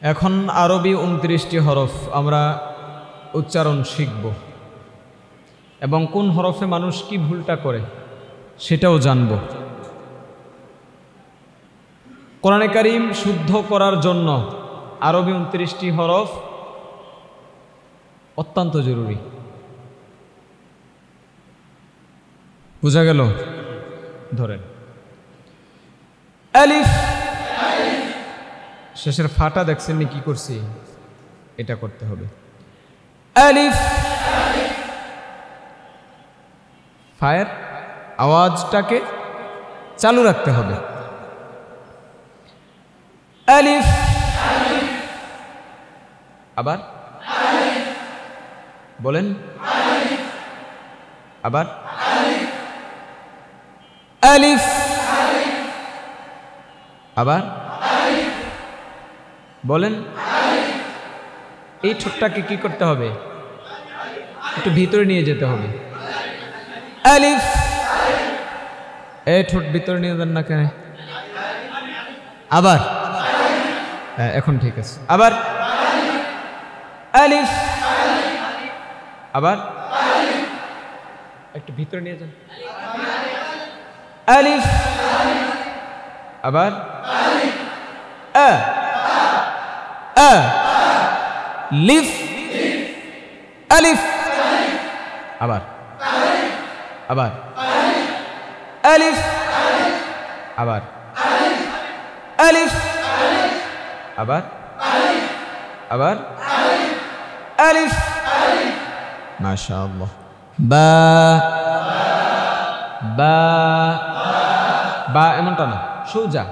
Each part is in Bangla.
এখন আরবি ২৯টি হরফ আমরা উচ্চারণ শিখব এবং কোন হরফে মানুষ কি ভুলটা করে সেটাও জানব। কোরআনে কারীম শুদ্ধ করার জন্য আরবি ২৯টি হরফ অত্যন্ত জরুরি। বুঝা গেল? ধরেন আলিফ, শেষের ফাটা দেখছেন নি কি করছি? এটা করতে হবে। আলিফ, ফায়ের আওয়াজটাকে চালু রাখতে হবে। আলিফ, আবার বলেন, আবার আলিফ, আবার বলেন। এই ঠোঁটটাকে কি করতে হবে? একটু ভিতরে নিয়ে যেতে হবে। আলিফ, এই ঠোঁট ভিতরে নিয়ে যান না কেন? আবার, হ্যাঁ এখন ঠিক আছে। আবার আলিফ, আবার একটু ভিতরে নিয়ে যান। আলিফ, আবার আ আ লিফ, আলিফ, আবার আবার আলিফ, আবার আলিফ, আবার আবার আলিফ। মাশাআল্লাহ। বা বা বা এমনটা না, সোজা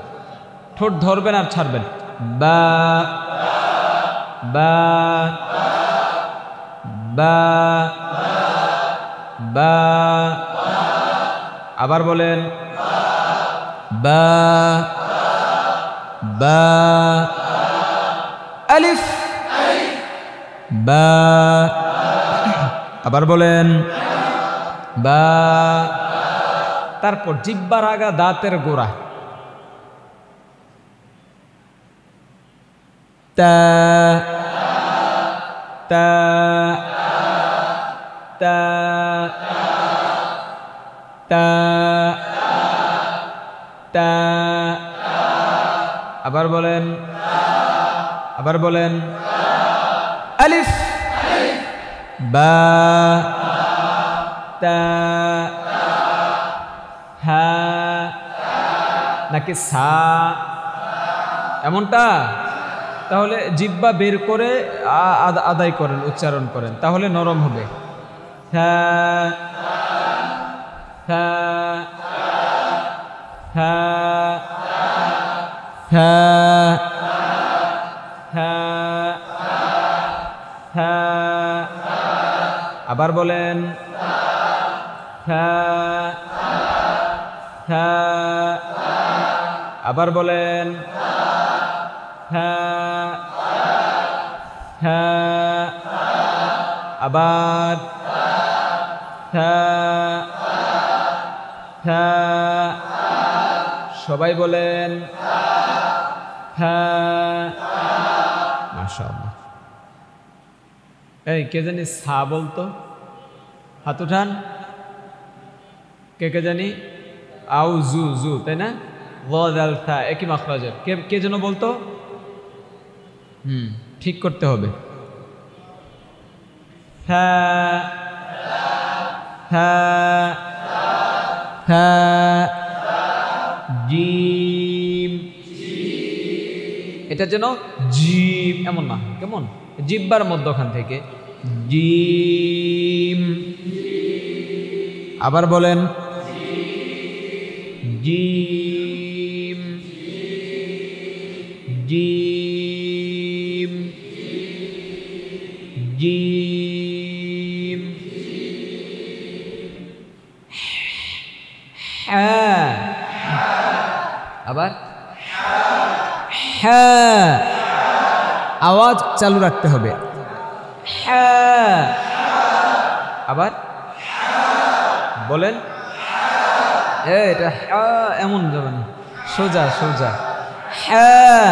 ঠোঁট ধরবেন আর ছাড়বেন। বা বা বা বা আবার বলেন বা বা আলিফ, বা আবার বলেন বা। তারপর জিহ্বার আগা দাঁতের গোড়া তা তা তা তা তা আবার বলেন, আবার বলেন আলিফ, বা তা হা নাকি সা এমনটা? তাহলে জিহ্বা বের করে আদায় করেন, উচ্চারণ করেন, তাহলে নরম হবে। হা হা হা হা হা হা আবার বলেন হা হা আবার বলেন হা হা আবার হা হা সবাই বলেন হা। মাশাআল্লাহ। এই কে জানি সা বলতো? হাত উঠান। কে কে জানি? আউ জু জু, তাই না? ওয়াদাল থা একই মাখরাজের। কে যেন বলতো? ঠিক করতে হবে। হ্যাঁ হ্যাঁ হ্যাঁ জিম, এটা যেন জিম এমন না, কেমন জিহ্বার মধ্যখান থেকে জিম। আবার বলেন জিম জিম জিম। হ্যাঁ আবার হ্যাঁ, আওয়াজ চালু রাখতে হবে। হ্যাঁ আবার বলেন, এটা এমন যাবে না, সোজা সোজা। হ্যাঁ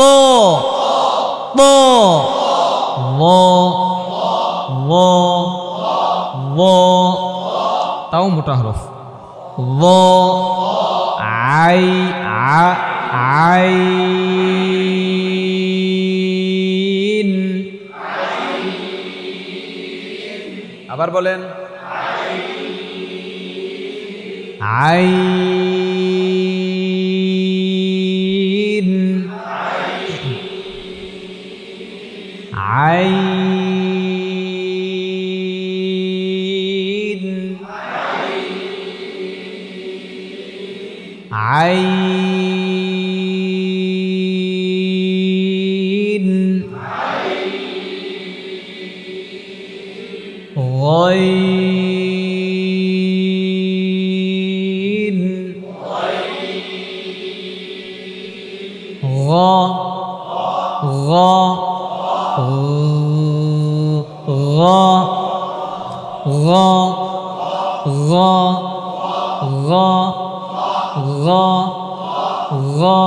তো তো তাও মোটা হরফ আই আইন আবার বলেন আইন আইন আইন غين غا غا غا غا غا غا غا غا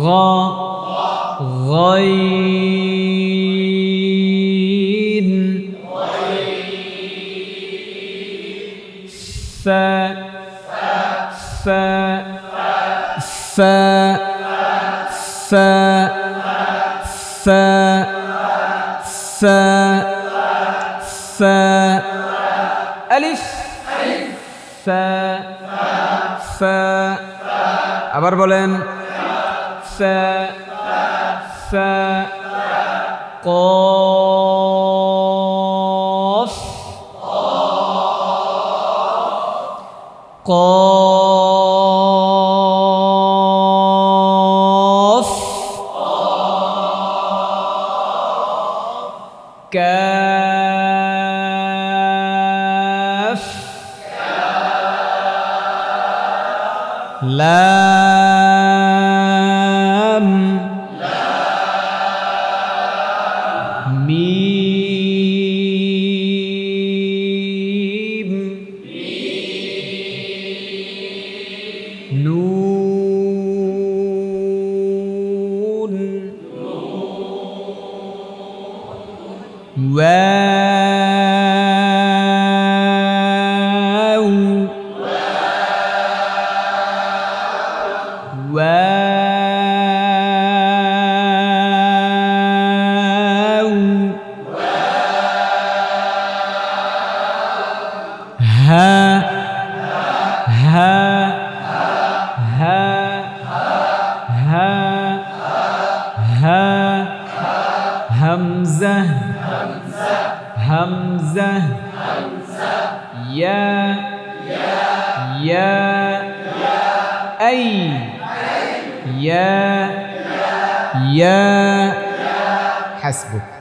غا غين فا فا فا فا فا فا فا ألف فا فا আবার বলেন ফা ফা কফ قاف كاف لام ميم نون واو واو ها ها ها ها ها همزة همزة يا يا أي يا حسبك